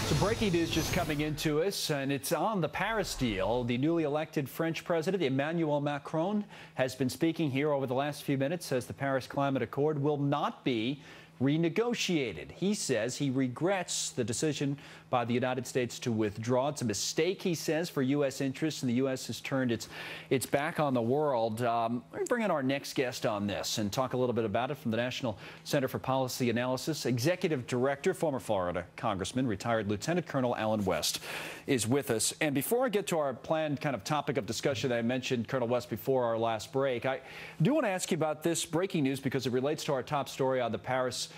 So breaking news just coming into us, and it's on the Paris deal. The newly elected French president, Emmanuel Macron, has been speaking here over the last few minutes, says the Paris Climate Accord will not be renegotiated. He says he regrets the decision by the United States to withdraw. It's a mistake, he says, for U.S. interests, and the U.S. has turned its back on the world. Let me bring in our next guest on this and talk a little bit about it from the National Center for Policy Analysis. Executive Director, former Florida Congressman, retired Lieutenant Colonel Allen West is with us. And before I get to our planned kind of topic of discussion that I mentioned, Colonel West, before our last break, I do want to ask you about this breaking news because it relates to our top story on the Paris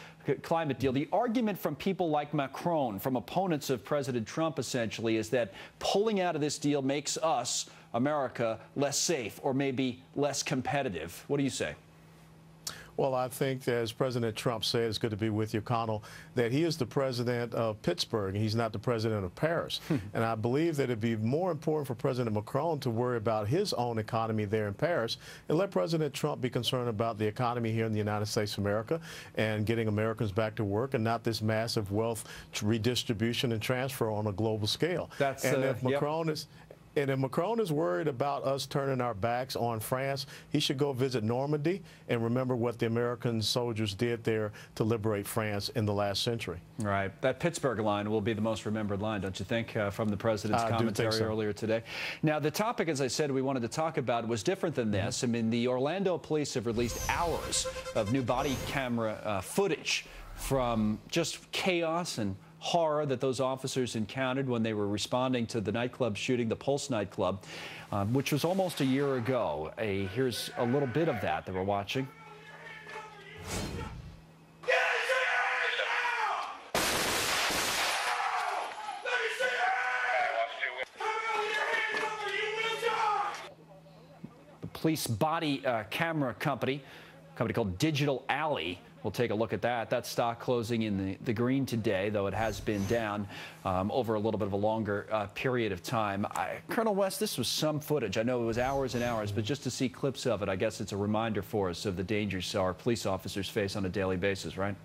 climate deal. The argument from people like Macron, from opponents of President Trump, essentially, is that pulling out of this deal makes us, America, less safe or maybe less competitive. What do you say? Well, I think, as President Trump said, it's good to be with you, Connell, that he is the president of Pittsburgh, and he's not the president of Paris. And I believe that it'd be more important for President Macron to worry about his own economy there in Paris and let President Trump be concerned about the economy here in the United States of America and getting Americans back to work and not this massive wealth redistribution and transfer on a global scale. If Macron is worried about us turning our backs on France, he should go visit Normandy and remember what the American soldiers did there to liberate France in the last century. Right. That Pittsburgh line will be the most remembered line, don't you think, from the president's commentary earlier today? Now, the topic, as I said, we wanted to talk about was different than this. I mean, the Orlando police have released hours of new body camera footage from just chaos and horror that those officers encountered when they were responding to the nightclub shooting, the Pulse nightclub, which was almost a year ago. Here's a little bit of that we're watching. The police body camera company called Digital Alley. We'll take a look at that. That stock closing in the green today, though it has been down over a little bit of a longer period of time. Colonel West, this was some footage. I know it was hours and hours, but just to see clips of it, I guess it's a reminder for us of the dangers our police officers face on a daily basis, right?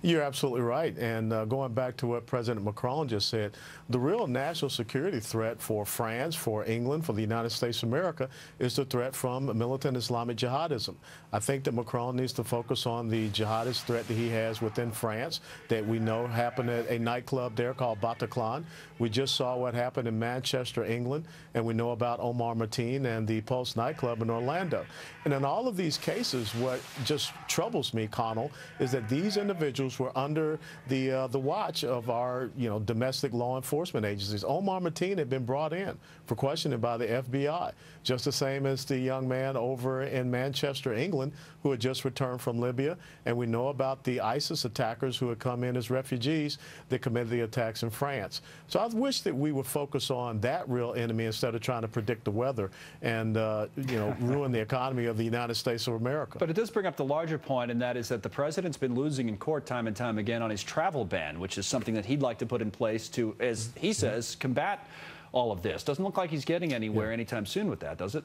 You're absolutely right. And going back to what President Macron just said, the real national security threat for France, for England, for the United States of America is the threat from militant Islamic jihadism. I think that Macron needs to focus on the jihadist threat that he has within France that we know happened at a nightclub there called Bataclan. We just saw what happened in Manchester, England, and we know about Omar Mateen and the Pulse nightclub in Orlando. And in all of these cases, what just troubles me, Connell, is that these individuals were under the watch of our, domestic law enforcement agencies. Omar Mateen had been brought in for questioning by the FBI, just the same as the young man over in Manchester, England, who had just returned from Libya. And we know about the ISIS attackers who had come in as refugees that committed the attacks in France. So I wish that we would focus on that real enemy instead of trying to predict the weather and, ruin the economy of the United States of America. But it does bring up the larger point, and that is that the president's been losing in court time and time again on his travel ban, which is something that he'd like to put in place to, as he says, combat all of this. Doesn't look like he's getting anywhere anytime soon with that, does it?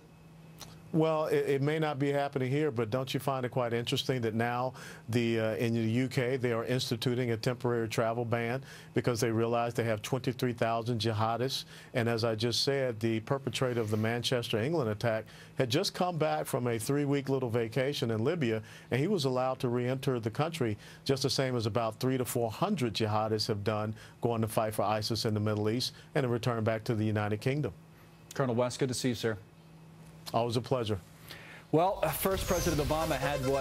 Well, it may not be happening here, but don't you find it quite interesting that now in the UK they are instituting a temporary travel ban because they realize they have 23,000 jihadists. And as I just said, the perpetrator of the Manchester, England attack had just come back from a 3-week little vacation in Libya, and he was allowed to re-enter the country just the same as about 300 to 400 jihadists have done going to fight for ISIS in the Middle East and to return back to the United Kingdom. Colonel West, good to see you, sir. Always a pleasure. Well, first President Obama had what